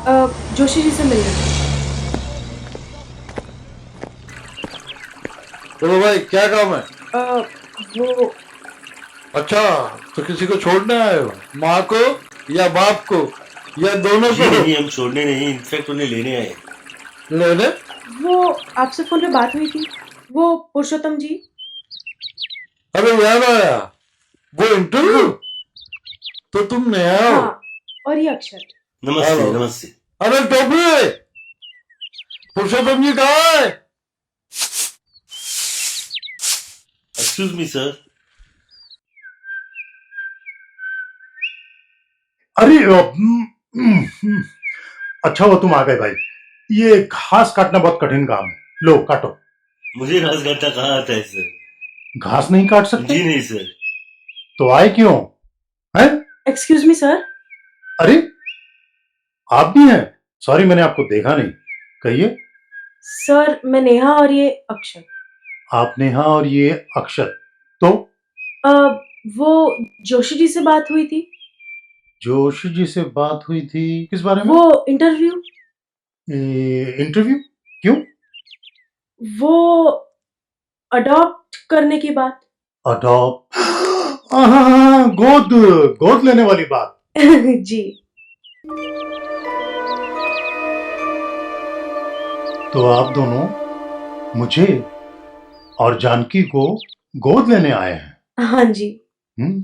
जोशी जी से मिलना। बोलो भाई, क्या काम है? वो अच्छा, तो किसी को छोड़ने आए हो? माँ को या बाप को या दोनों जी को? नहीं, हम छोड़ने नहीं, इनफैक्ट उन्हें लेने आए। लेने? वो आपसे फोन पे बात हुई थी, वो पुरुषोत्तम जी। अरे याद आया, वो इंटरव्यू। हाँ तो तुम नए आए हो? हाँ, और ये अक्षर। नमस्ते हेलो। नमस्ते। अरे टोपी, पुरुषोत्तम जी कहाँ है? Excuse me sir. अरे अच्छा हुआ तुम आ गए भाई। ये घास काटना बहुत कठिन काम है। लो काटो। मुझे घास काटना कहाँ आता है सर? घास नहीं काट सकते जी नहीं सर। तो आए क्यों हैं? Excuse me sir. अरे आप भी हैं? सॉरी मैंने आपको देखा नहीं। कहिए। सर मैं नेहा और ये अक्षर। आप नेहा और ये अक्षर। तो अ, वो जोशी जी से बात हुई थी, जोशी जी से बात हुई थी किस बारे में? वो इंटरव्यू, इंटरव्यू? क्यों? वो अडॉप्ट करने की बात। अडॉप्ट? हाँ हाँ हाँ, गोद गोद लेने वाली बात। जी। तो आप दोनों मुझे और जानकी को गोद लेने आए हैं? हाँ जी। हम्म,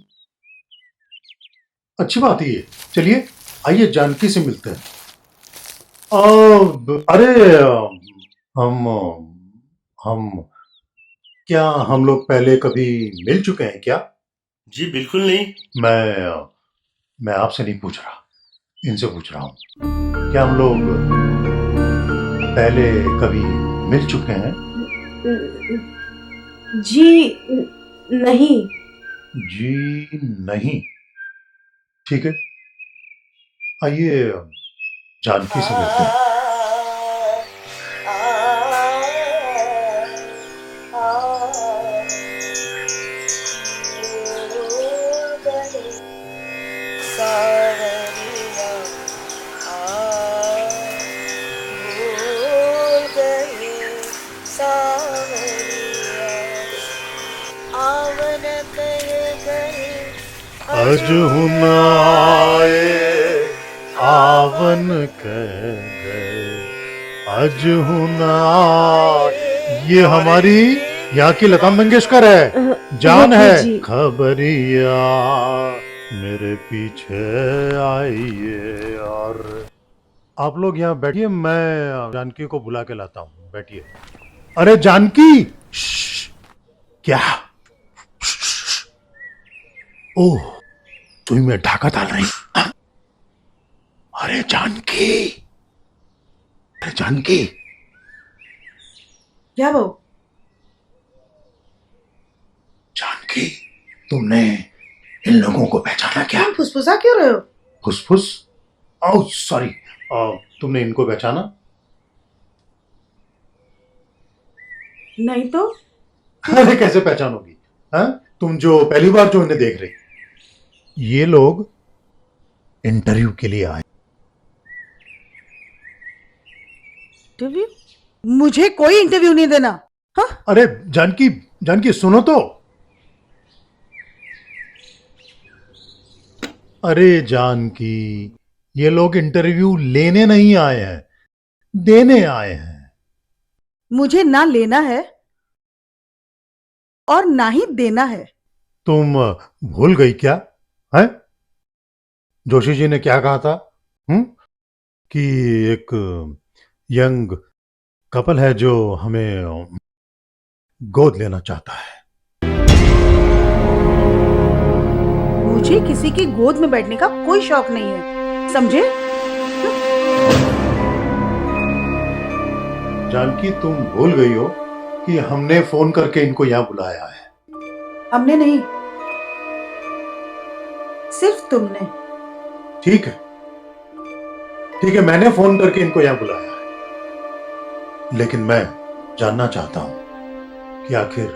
अच्छी बात है ये। चलिए आइए जानकी से मिलते हैं। अरे हम हम क्या हम लोग पहले कभी मिल चुके हैं क्या? जी बिल्कुल नहीं। मैं आपसे नहीं पूछ रहा, इनसे पूछ रहा हूँ। क्या हम लोग पहले कभी मिल चुके हैं? जी नहीं। जी नहीं। ठीक है, आइए जानकी से मिलते हैं। अजहु नाए आवन कह गए, अजहु नाए। ये हमारी यहाँ की लता मंगेशकर है, जान है। जी। खबरिया मेरे पीछे आइए। और आप लोग यहाँ बैठिए, मैं जानकी को बुला के लाता हूँ। बैठिए। अरे जानकी! श्श्श। क्या? श्श्श। ओह, तुम में ढाका डाल रही? अरे जानकी, अरे जानकी। क्या वो? जानकी, तुमने इन लोगों को पहचाना क्या? तुम फुसफुसा क्यों रहे हो? फुसफुस? Oh sorry. तुमने इनको पहचाना? नहीं तो। अरे कैसे पहचानोगी? हाँ, तुम जो पहली बार जो इन्हें देख रही। ये लोग इंटरव्यू के लिए आए। इंटरव्यू? मुझे कोई इंटरव्यू नहीं देना। हाँ? अरे जानकी, जानकी सुनो तो। अरे जानकी, ये लोग इंटरव्यू लेने नहीं आए हैं, देने आए हैं। मुझे ना लेना है और ना ही देना है। तुम भूल गई क्या? है जोशी जी ने क्या कहा था? कि एक यंग कपल है जो हमें गोद लेना चाहता है। मुझे किसी की गोद में बैठने का कोई शौक नहीं है, समझे? जानकी, तुम भूल गई हो कि हमने फोन करके इनको यहाँ बुलाया है। हमने नहीं, सिर्फ तुमने। ठीक है, ठीक है, मैंने फोन करके इनको यहाँ बुलाया है। लेकिन मैं जानना चाहता हूं कि आखिर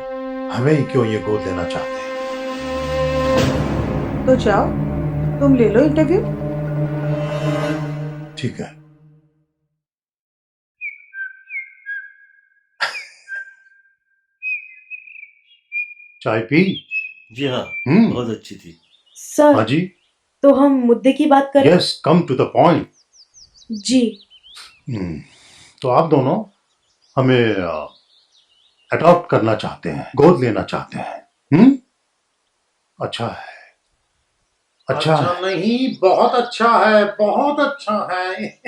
हमें ही क्यों ये गोद लेना चाहते हैं। तो जाओ, तुम ले लो इंटरव्यू। ठीक है, चाय पी? जी हाँ, हम्म। बहुत अच्छी थी। सर हाँ जी। तो हम मुद्दे की बात करें। Yes, come to the point. जी तो आप दोनों हमें अडॉप्ट करना चाहते हैं, गोद लेना चाहते हैं। अच्छा है। अच्छा नहीं, बहुत अच्छा है, बहुत अच्छा है।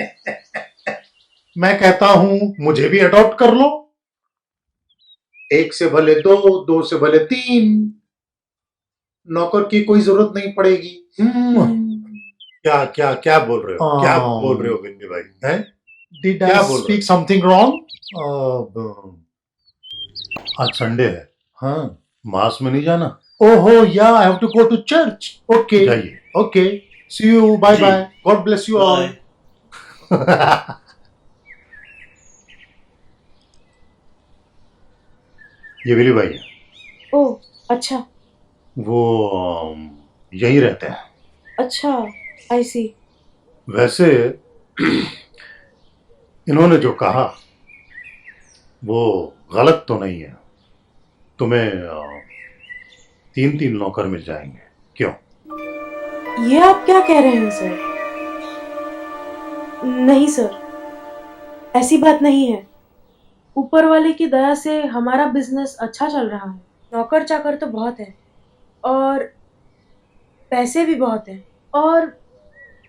मैं कहता हूं मुझे भी अडॉप्ट कर लो। 1 से भले 2, 2 से भले 3। नौकर की कोई जरूरत नहीं पड़ेगी। क्या क्या क्या बोल रहे हो? क्या बोल रहे हो बिन्नी भाई? हैं? Did क्या I बोल रहे speak हो? Something wrong? आज संडे है। हाँ, मास में नहीं जाना? ओहो yeah, I have to go to church. Okay जाइए। ओके, सी यू, बाय जी। Bye, God bless you all. Bye. ये विली भाई है, ओह अच्छा वो यहीं रहते हैं। अच्छा, आई सी। वैसे इन्होंने जो कहा वो गलत तो नहीं है। तुम्हें 3-3 नौकर मिल जाएंगे। क्यों? ये आप क्या कह रहे हैं सर? नहीं सर, ऐसी बात नहीं है। ऊपर वाले की दया से हमारा बिजनेस अच्छा चल रहा है। नौकर चाकर तो बहुत है और पैसे भी बहुत हैं। और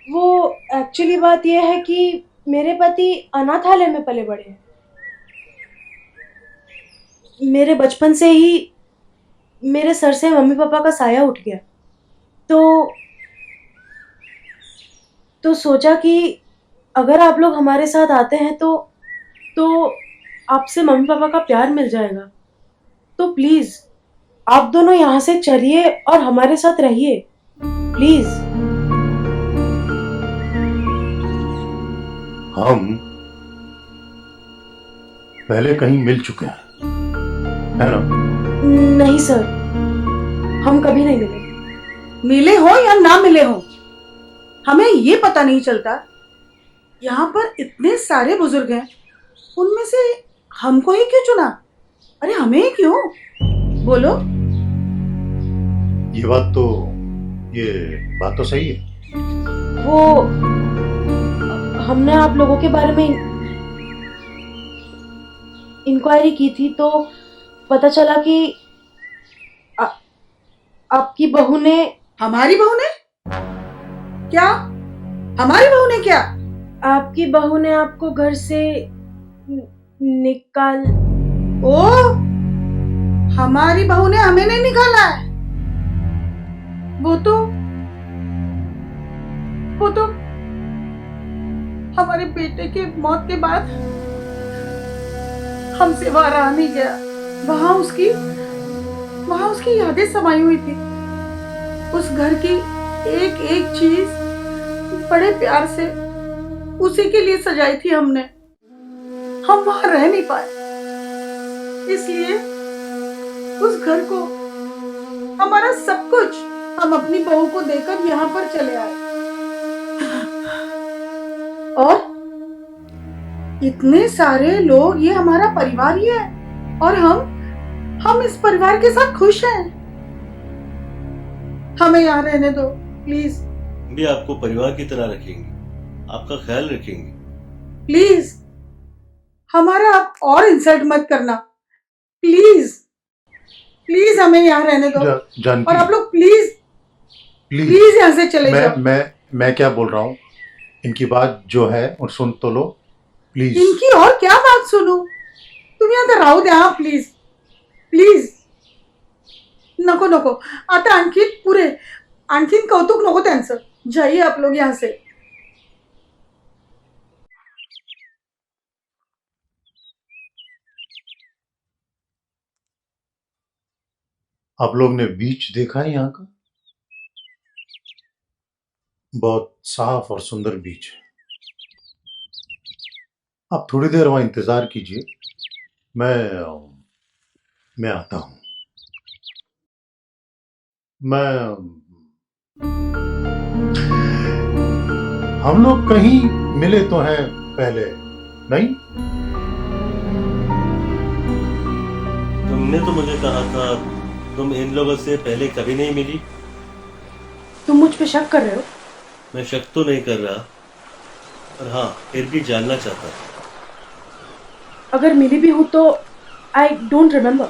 वो एक्चुअली बात यह है कि मेरे पति अनाथालय में पले बड़े हैं। मेरे बचपन से ही मेरे सर से मम्मी पापा का साया उठ गया। तो सोचा कि अगर आप लोग हमारे साथ आते हैं तो आपसे मम्मी पापा का प्यार मिल जाएगा। तो प्लीज आप दोनों यहाँ से चलिए और हमारे साथ रहिए प्लीज। हम पहले कहीं मिल चुके हैं, है ना? नहीं सर, हम कभी नहीं मिले। मिले हो या ना मिले हो, हमें ये पता नहीं चलता। यहाँ पर इतने सारे बुजुर्ग हैं, उनमें से हमको ही क्यों चुना? अरे हमें ही क्यों? बोलो। ये बात तो सही है। वो हमने आप लोगों के बारे में इंक्वायरी की थी तो पता चला कि आपकी बहू ने। हमारी बहू ने क्या? हमारी बहू ने क्या? आपकी बहू ने आपको घर से निकाल। ओ, हमारी बहू ने हमें नहीं निकाला है। वो तो हमारे बेटे के मौत के बाद हमसे वहां रहा नहीं गया। वहां उसकी यादें समाई हुई थी। उस घर की एक एक चीज बड़े प्यार से उसी के लिए सजाई थी हमने। हम वहां रह नहीं पाए, इसलिए उस घर को, हमारा सब कुछ हम अपनी बहू को देकर यहाँ पर चले आए। और इतने सारे लोग, ये हमारा परिवार ही है और हम इस परिवार के साथ खुश हैं। हमें यहाँ रहने दो प्लीज। भी आपको परिवार की तरह रखेंगे, आपका ख्याल रखेंगे। प्लीज हमारा आप और इंसल्ट मत करना। प्लीज प्लीज हमें यहाँ रहने दो। जानकी, और आप लोग प्लीज यहाँ से चले जाओ। मैं क्या बोल रहा हूँ, इनकी बात जो है और सुन तो लो प्लीज। इनकी और क्या बात सुनूं? तुम्ही आता राहू द्या प्लीज प्लीज। नको आता आणखीन कौतुक नको त्यांचं। जाइए आप लोग यहाँ से। आप लोग ने बीच देखा है यहाँ का? बहुत साफ और सुंदर बीच है। आप थोड़ी देर वहां इंतजार कीजिए, मैं आता हूं। हम लोग कहीं मिले तो हैं पहले, नहीं? तुमने तो मुझे कहा था तुम इन लोगों से पहले कभी नहीं मिली? तुम मुझ पे शक कर रहे हो? मैं शक तो नहीं कर रहा, पर हाँ फिर भी जानना चाहता। अगर मिली भी हूं तो आई डोंट रिमेम्बर।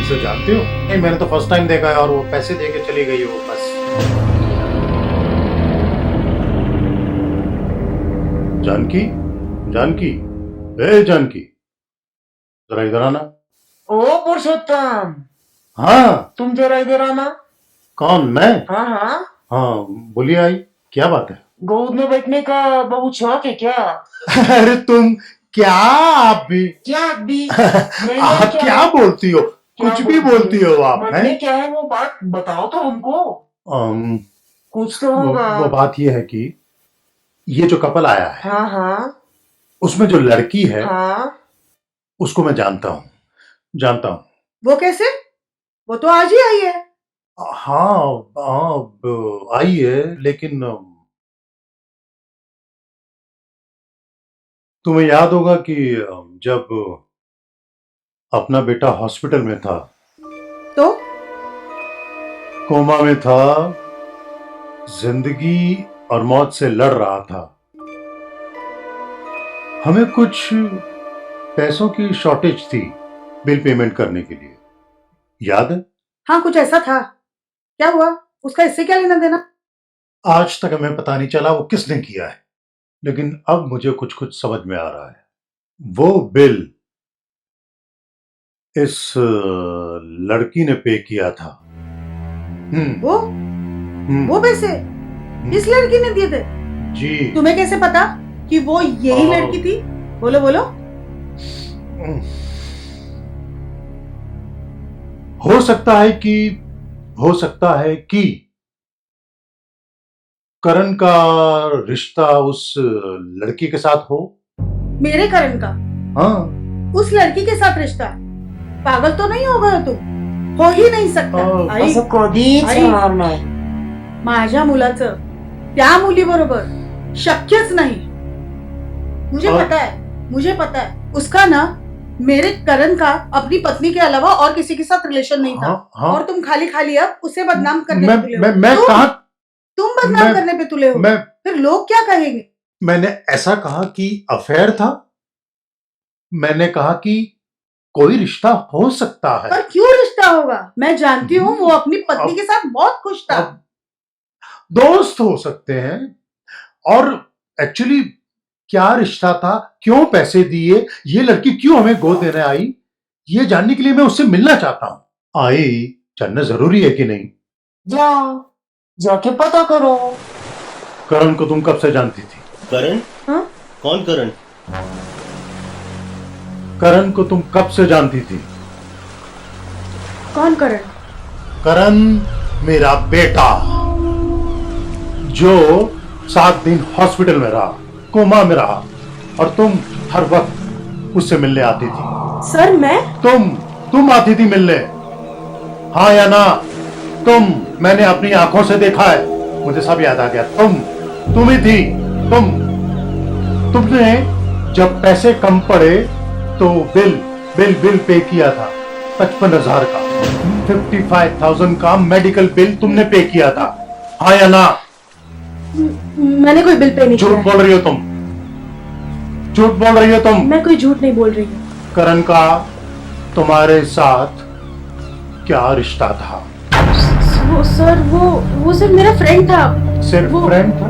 इसे जानते हो? नहीं, मैंने तो फर्स्ट टाइम देखा है और वो पैसे दे के चली गई वो बस। जानकी, जानकी, ए जानकी, जरा इधर आना। ओ पुरुषोत्तम, हाँ, तुम जरा इधर आना। कौन? मैं? हाँ हाँ, हाँ, बोलिए आई, क्या बात है? गोद में बैठने का बहुत शौक है क्या? अरे तुम क्या, आप भी क्या भी आप क्या बोलती हो? कुछ भी बोलती हो आप, मैंने हैं? क्या है वो बात बताओ तो हमको, अम, कुछ तो वो होगा। बात ये है कि ये जो कपल आया है हाँ हाँ उसमें जो लड़की है हाँ, उसको मैं जानता हूँ, जानता हूँ। वो कैसे? वो तो आज ही आई है। हाँ, आई है, लेकिन तुम्हें याद होगा कि जब अपना बेटा हॉस्पिटल में था, तो कोमा में था, जिंदगी और मौत से लड़ रहा था, हमें कुछ पैसों की शॉर्टेज थी बिल पेमेंट करने के लिए, याद है? हाँ, कुछ ऐसा था। क्या हुआ? उसका इससे क्या लेना देना? आज तक हमें पता नहीं चला वो किसने किया है, लेकिन अब मुझे कुछ कुछ समझ में आ रहा है। वो बिल इस लड़की ने पे किया था। वो पैसे इस लड़की ने दिए थे? जी। तुम्हें कैसे पता कि वो यही लड़की थी? बोलो बोलो। हो सकता है कि करण का रिश्ता उस लड़की के साथ हो। मेरे करण का हाँ, उस लड़की के साथ रिश्ता? पागल तो नहीं हो गए तुम? हो ही नहीं सकता। आई, असं कधीच आई. होणार नाही. माझ्या मुलाचं त्या मुलीबरोबर शक्यच नाही. मुझे पता है उसका ना मेरे करण का अपनी पत्नी के अलावा और किसी के साथ रिलेशन नहीं था। हाँ, और तुम खाली खाली अब उसे बदनाम करने मैं पे तुले हो। मैं कहा, तुम बदनाम मैं- करने पे तुले हो। मैं फिर लोग क्या कहेंगे? मैंने ऐसा कहा कि अफेयर था, मैंने कहा कि कोई रिश्ता हो सकता है। पर क्यों रिश्ता होगा? मैं जानती हूँ वो अपनी पत्नी के साथ बहुत खुश था। अब दोस्त हो सकते हैं, और एक्चुअली क्या रिश्ता था, क्यों पैसे दिए, ये लड़की क्यों हमें गोद देने आई, ये जानने के लिए मैं उससे मिलना चाहता हूं। आई जानना जरूरी है कि नहीं? जाओ, जाके पता करो. करण को तुम कब से जानती थी? करण? हाँ? कौन करण? करण को तुम कब से जानती थी? कौन करण? करण मेरा बेटा, जो 7 दिन हॉस्पिटल में रहा, कोमा में रहा, और तुम हर वक्त उससे मिलने आती थी। सर मैं? तुम आती थी मिलने, हाँ या ना? मैंने अपनी आंखों से देखा है, मुझे सब याद आ गया। तुम ही थी। तुमने जब पैसे कम पड़े तो बिल पे किया था 55,000 का, 55,000 का मेडिकल बिल तुमने पे किया था, हाँ या ना? मैंने कोई बिल पे नहीं झूठ किया बोल रही हो तुम, झूठ बोल रही हो तुम। मैं कोई झूठ नहीं बोल रही हूँ। करण का तुम्हारे साथ क्या रिश्ता था? वो सर मेरा फ्रेंड था। सिर्फ फ्रेंड था?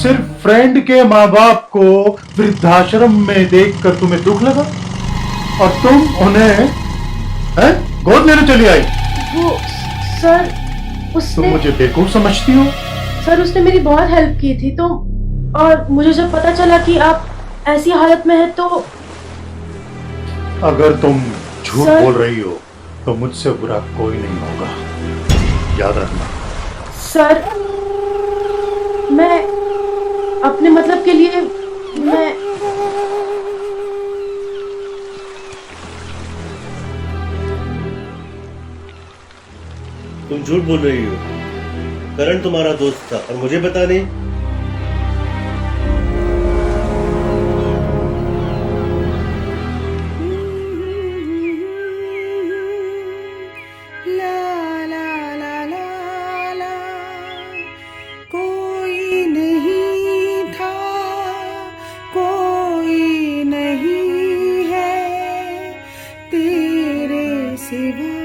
सिर्फ फ्रेंड के माँ बाप को वृद्धाश्रम में देखकर तुम्हें दुख लगा? और तुम उन्हें हैं गोद लेने चली आई। वो सर तुम उसने मुझे बेवकूफ समझती हो। सर उसने मेरी बहुत हेल्प की थी तो, और मुझे जब पता चला कि आप ऐसी हालत में है तो अगर तुम झूठ सर- बोल रही हो तो मुझसे बुरा कोई नहीं होगा, याद रखना। सर मैं अपने मतलब के लिए मैं तुम झूठ बोल रही हो। करण तुम्हारा दोस्त था और मुझे पता नहीं। ला ला ला ला ला, कोई नहीं था, कोई नहीं है तेरे सिवा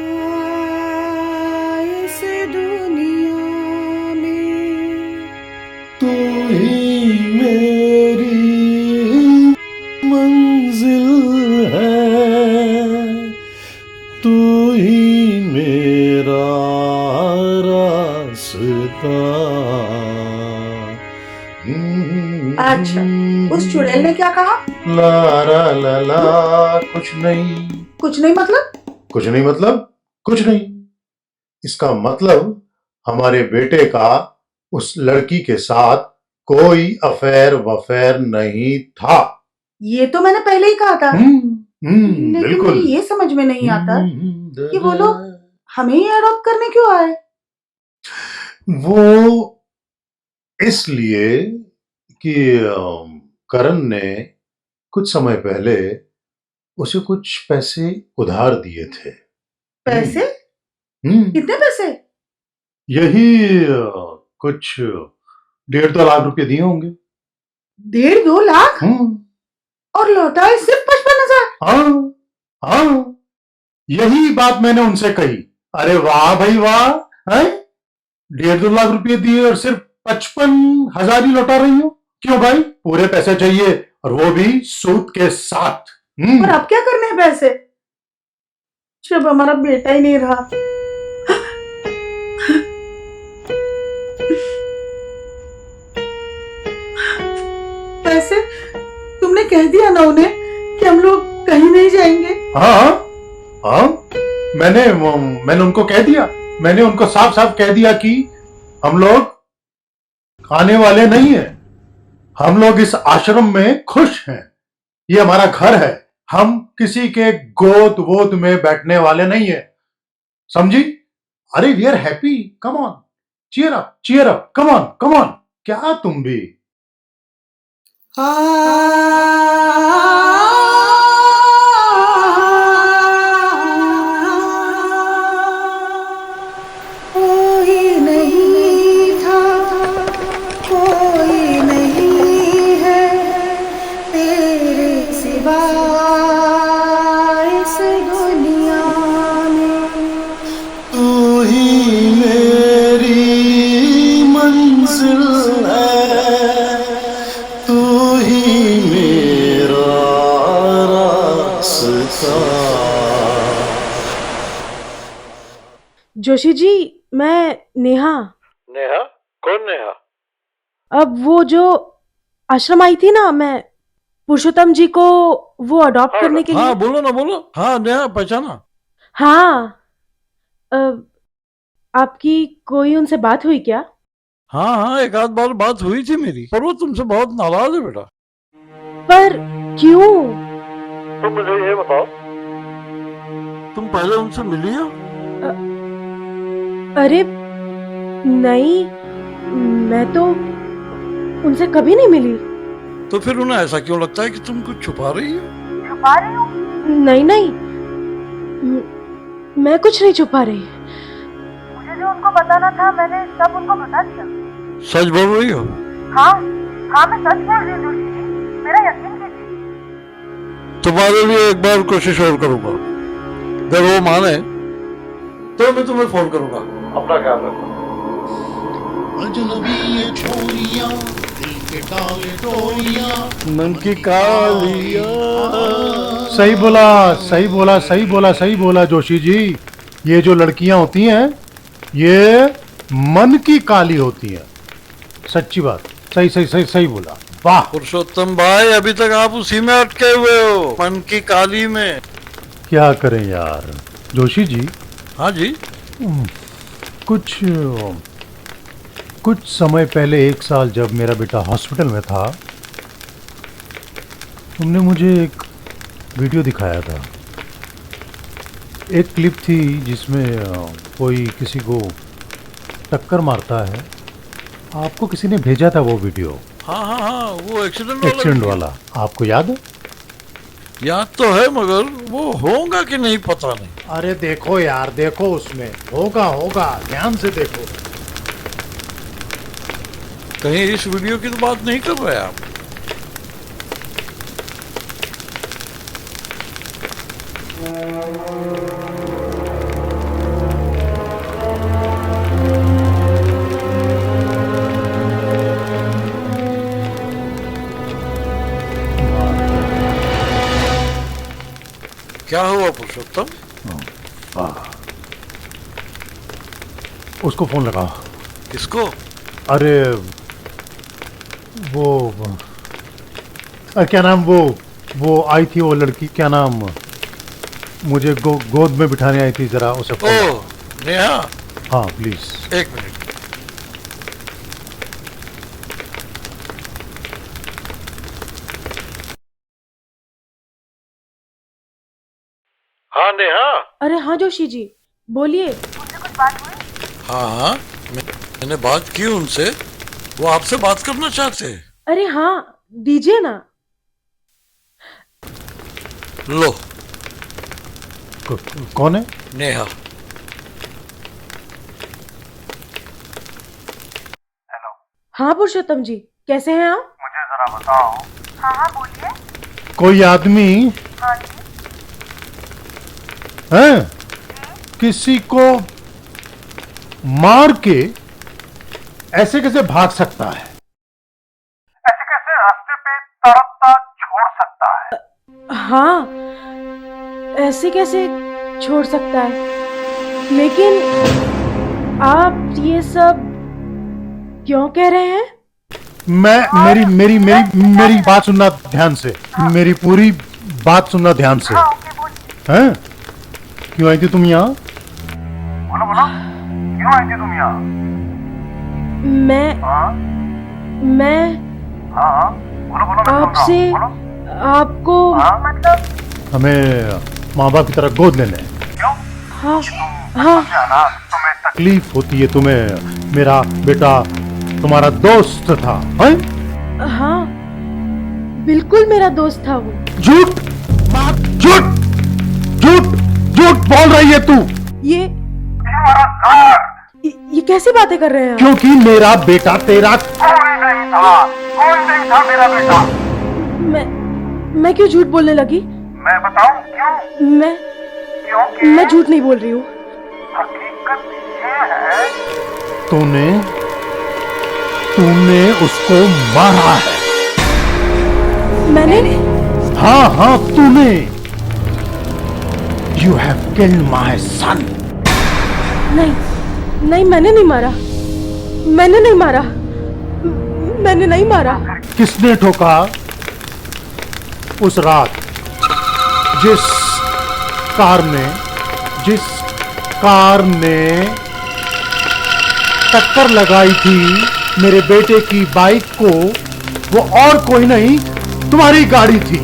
इस दुनिया में। तू ही मेरी मंजिल है, तू ही मेरा रास्ता। अच्छा, उस चुड़ैल ने क्या कहा? ला ला ला ला, कुछ नहीं। कुछ नहीं मतलब? कुछ नहीं मतलब कुछ नहीं। इसका मतलब हमारे बेटे का उस लड़की के साथ कोई अफेयर वफेयर नहीं था। ये तो मैंने पहले ही कहा था, लेकिन बिल्कुल। मुझे ये समझ में नहीं आता कि वो लोग हमें ही अडॉप्ट करने क्यों आए। वो इसलिए कि करण ने कुछ समय पहले उसे कुछ पैसे उधार दिए थे। पैसे? हम्म, कितने पैसे? यही कुछ 1.5-2 लाख रुपए दिए होंगे। 1.5-2 लाख? और लौटाए सिर्फ 55,000? हाँ हाँ, यही बात मैंने उनसे कही। अरे वाह भाई वाह, हैं? 1.5-2 लाख रुपए दिए और सिर्फ 55,000 ही लौटा रही हो। क्यों भाई, पूरे पैसे चाहिए और वो भी सूद के साथ। और अब क्या करने हैं पैसे जब हमारा बेटा ही नहीं रहा? पैसे तुमने कह दिया ना उन्हें कि हम लोग कहीं नहीं जाएंगे। हाँ हाँ, मैंने उनको कह दिया। मैंने उनको साफ साफ कह दिया कि हम लोग आने वाले नहीं हैं। हम लोग इस आश्रम में खुश हैं। ये हमारा घर है। हम किसी के गोद वोद में बैठने वाले नहीं है, समझी? अरे we are happy, come on, cheer up, come on. क्या तुम भी? कोई नहीं था, कोई नहीं है तेरे सिवा इस दुनिया में। तू ही मेरी मंजिल है, तू ही मेरा रास्ता। जोशी जी, मैं नेहा। नेहा? कौन नेहा? अब वो जो आश्रम आई थी ना, मैं पुरुषोत्तम जी को वो अडॉप्ट करने के लिए। हाँ बोलो ना बोलो। हाँ नेहा पहचाना। हाँ, आपकी कोई उनसे बात हुई क्या? हाँ हाँ, एक आध बार बात हुई थी मेरी, पर वो तुमसे बहुत नाराज है बेटा। पर क्यों? तुम मुझे ये बताओ, तुम पहले उनसे मिली हो? अरे नहीं, मैं तो उनसे कभी नहीं मिली। तो फिर उन्हें ऐसा क्यों लगता है कि तुम कुछ छुपा रही हो? नहीं नहीं, मैं कुछ नहीं छुपा रही। मुझे जो उनको बताना था मैंने सब उनको बता दिया। सच बोल रही हो? हाँ हाँ, मैं सच बोल रही हूँ जोशी जी, मेरा यकीन कीजिए। तुम्हारे लिए एक बार कोशिश और करूंगा। अगर वो माने तो मैं तुम्हें फोन करूंगा। अपना ख्याल रखो। अजनबी ये छोरियां दिल मन की कालिया। सही बोला, सही बोला, सही बोला, सही बोला जोशी जी। ये जो लड़कियां होती हैं ये मन की काली होती हैं। सच्ची बात, सही सही सही सही बोला, वाह। पुरुषोत्तम भाई अभी तक आप उसी में अटके हुए हो, मन की काली में। क्या करें यार जोशी जी, हाँ जी। कुछ समय पहले, 1 साल जब मेरा बेटा हॉस्पिटल में था, तुमने मुझे एक वीडियो दिखाया था। एक क्लिप थी जिसमें कोई किसी को टक्कर मारता है। आपको किसी ने भेजा था वो वीडियो, हाँ हाँ हाँ, वो एक्सीडेंट वाला। आपको याद है? याद तो है, मगर वो होगा कि नहीं पता नहीं। अरे देखो यार, देखो उसमें होगा, होगा, ध्यान से देखो। कहीं इस वीडियो की तो बात नहीं कर रहे आप? क्या हुआ पुरुषोत्तम? उसको फोन लगाओ। किसको? अरे वो क्या नाम, वो आई थी, वो लड़की, क्या नाम, मुझे गोद में बिठाने आई थी, जरा उसे फोन लगाओ। नेहा। हाँ प्लीज। 1 मिनट। हाँ नेहा। अरे हाँ जोशी जी, बोलिए। मुझसे कुछ बात हुई? हाँ हाँ, मैंने बात की उनसे, वो आपसे बात करना चाहते हैं। अरे हाँ, दीजिए ना। लो। कौन है? नेहा। हाँ पुरुषोत्तम जी, कैसे हैं आप? मुझे जरा बताओ। हाँ हाँ बोलिए। कोई आदमी हाँ जी। है किसी को मार के ऐसे कैसे भाग सकता है? ऐसे कैसे रास्ते पे तड़पता छोड़ सकता है? हाँ, ऐसे कैसे छोड़ सकता है? लेकिन आप ये सब क्यों कह रहे हैं? मेरी बात सुनना ध्यान से, मेरी पूरी बात सुनना ध्यान से। हाँ ओके बोलिए। हैं? क्यों आई थी तुम यहाँ? बोलो बोलो, क्यों आई थी तुम यहाँ? मैं हाँ हाँ हाँ, बोलो बोलो, मैं सुन रहा हूँ, आपसे बोलो। आपको हाँ मतलब हमें माँ बाप की तरह गोद लेने। क्यों? हाँ हाँ जाना तुम्हें तकलीफ होती है तुम्हें? मेरा बेटा तुम्हारा दोस्त था, हैं? हाँ, बिल्कुल मेरा दोस्त था वो। झूठ, झूठ, झूठ, झूठ बोल रही है तू। ये तुम्हारा घर ये कैसी बातें कर रहे हैं आप? क्योंकि मेरा बेटा तेरा कोई नहीं था मेरा बेटा। मैं क्यों झूठ बोलने लगी? मैं बताऊं क्यों? क्योंकि मैं झूठ नहीं बोल रही हूँ। हकीकत ये है, तूने उसको मारा है। मैंने हाँ हाँ तूने। You have killed my son. नहीं, मैंने नहीं मारा। मैंने नहीं मारा। मैंने नहीं मारा। किसने ठोका उस रात? जिस कार ने टक्कर लगाई थी मेरे बेटे की बाइक को, वो और कोई नहीं, तुम्हारी गाड़ी थी।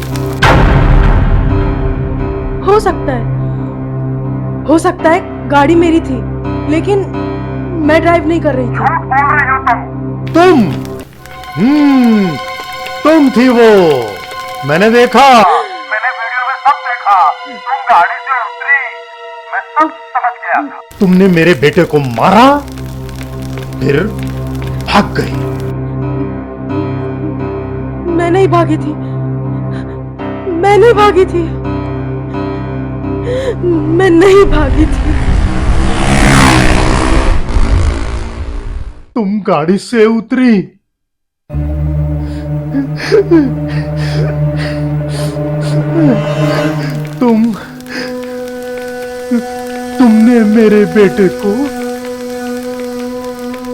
हो सकता है गाड़ी मेरी थी, लेकिन मैं ड्राइव नहीं कर रही थी। झूठ बोल रही हो तुम। तुम थी वो, मैंने देखा। मैंने वीडियो में सब देखा, तुम गाड़ी से उतरी, मैं सब समझ गया था। तुमने मेरे बेटे को मारा, फिर भाग गई। मैं नहीं भागी थी। मैं नहीं भागी थी। मैं नहीं भागी थी। तुम गाड़ी से उतरी तुमने मेरे बेटे को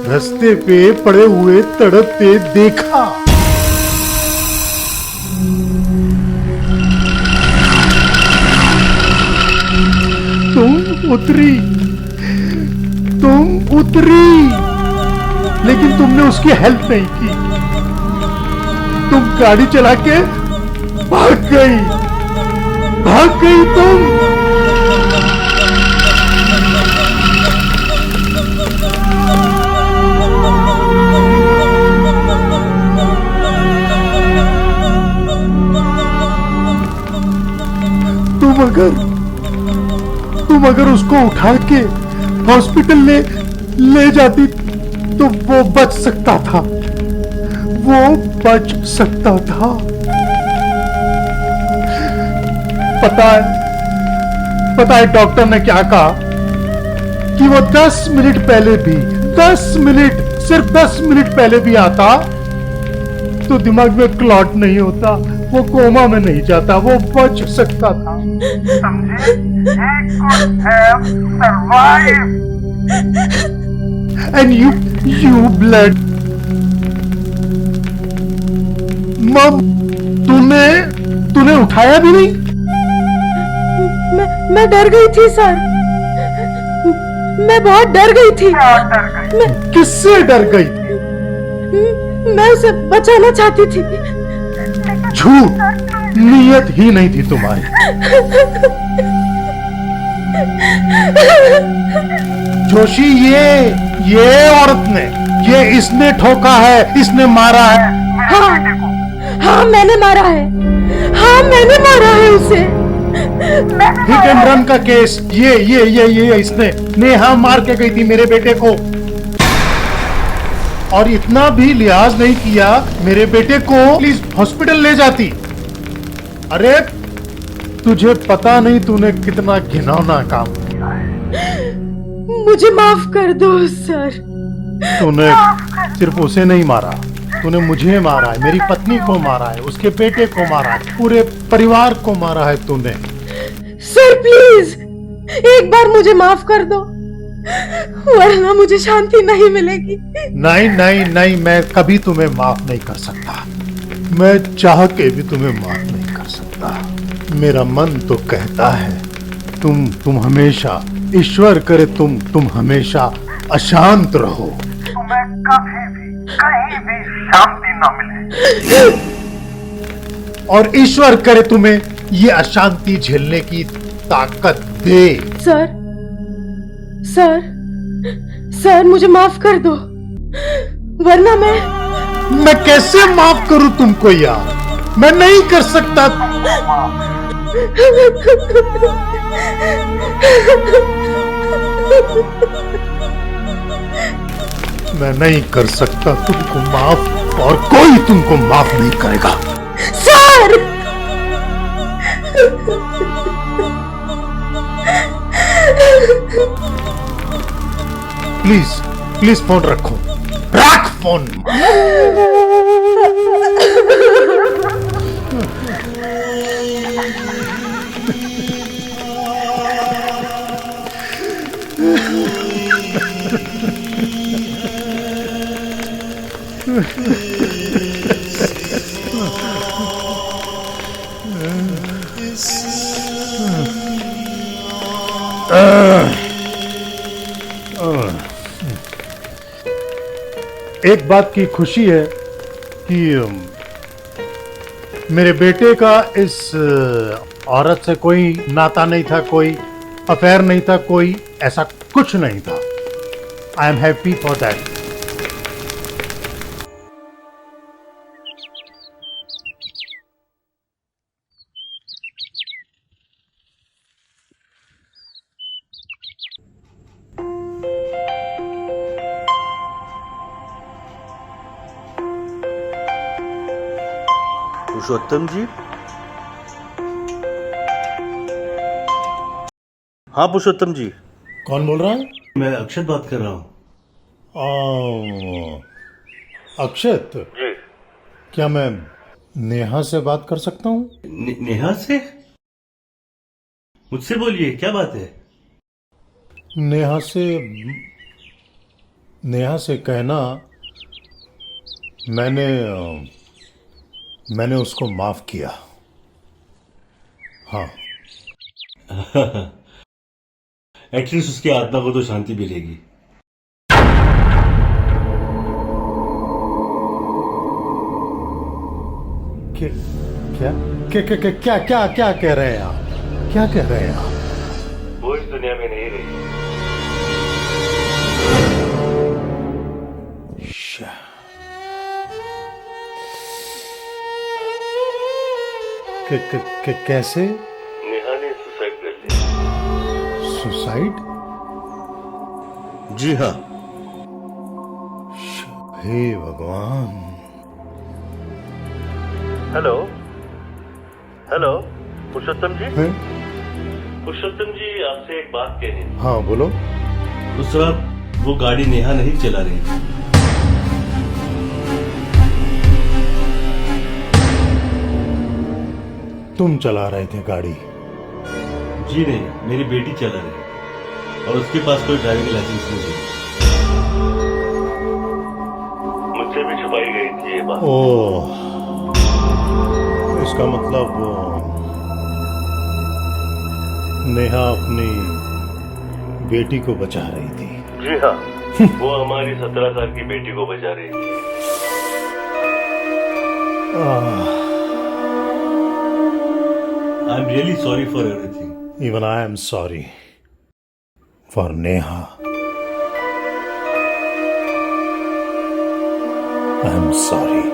रास्ते पे पड़े हुए तड़पते देखा। तुम उतरी लेकिन तुमने उसकी हेल्प नहीं की। तुम गाड़ी चला के भाग गई तुम। तुम अगर उसको उठा के हॉस्पिटल ले जाती तो वो बच सकता था। पता है डॉक्टर ने क्या कहा कि वो 10 मिनट पहले भी 10 मिनट सिर्फ 10 मिनट पहले भी आता तो दिमाग में क्लॉट नहीं होता, वो कोमा में नहीं जाता, वो बच सकता था। समझे? He could have survived. And you blood. मम, तूने उठाया भी नहीं? मैं डर गई थी सर, मैं बहुत डर गई थी। क्या डर गई? किससे डर गई थी? मैं उसे बचाना चाहती थी। झूठ, नीयत ही नहीं थी तुम्हारी। जोशी, ये औरत ने, ये इसने ठोका है, इसने मारा है। हाँ मैंने मारा है, हाँ मैंने मारा है उसे। हिट एंड रन का केस ये इसने नेहा मार के गई थी मेरे बेटे को, और इतना भी लिहाज नहीं किया मेरे बेटे को प्लीज हॉस्पिटल ले जाती। अरे तुझे पता नहीं तूने कितना घिनौना काम किया है। मुझे माफ कर दो सर। तूने सिर्फ उसे नहीं मारा, तूने मुझे मारा है, मेरी पत्नी को मारा है, उसके बेटे को मारा है, पूरे परिवार को मारा है तूने। सर प्लीज एक बार मुझे माफ कर दो, वरना मुझे शांति नहीं मिलेगी। नहीं, मैं कभी तुम्हें माफ नहीं कर सकता। मैं चाह के भी तुम्हें माफ नहीं कर सकता। मेरा मन तो कहता है तुम हमेशा, ईश्वर करे तुम हमेशा अशांत रहो। तुम्हें कभी भी कहीं भी शांति न मिले, और ईश्वर करे तुम्हें ये अशांति झेलने की ताकत दे। सर मुझे माफ कर दो, वरना मैं कैसे माफ करूं तुमको यार? मैं नहीं कर सकता। मैं नहीं कर सकता तुमको माफ, और कोई तुमको माफ नहीं करेगा। सर प्लीज फोन रखो, रख फोन। एक बात की खुशी है कि मेरे बेटे का इस औरत से कोई नाता नहीं था, कोई अफेयर नहीं था, कोई ऐसा कुछ नहीं था। I am happy for that. Purushottam ji? हाँ पुरुषोत्तम जी। कौन बोल रहा है? मैं अक्षत बात कर रहा हूँ। अक्षत जी। क्या मैं नेहा से बात कर सकता हूँ? नेहा से? मुझसे बोलिए, क्या बात है? नेहा से कहना मैंने उसको माफ किया। हाँ। एटलीस्ट उसकी आत्मा को तो शांति मिलेगी। क्या कह रहे हैं आप? क्या कह रहे हैं आप? वो इस दुनिया में नहीं रही। कैसे? नेहा ने सुसाइड कर लिया। सुसाइड? जी हाँ। हे भगवान। हेलो हेलो, पुरुषोत्तम जी। हैं? पुरुषोत्तम जी, आपसे एक बात कहनी है। हाँ बोलो। उस वक्त वो गाड़ी नेहा नहीं चला रही थी। तुम चला रहे थे गाड़ी? जी नहीं, मेरी बेटी चला रही थी और उसके पास कोई ड्राइविंग लाइसेंस नहीं थी। मुझसे भी छुपाई गई थी ये बात। ओह, इसका मतलब नेहा अपनी बेटी को बचा रही थी। जी हाँ, वो हमारी 17 साल की बेटी को बचा रही थी। I am really sorry for everything. Even I am sorry for Neha. I am sorry.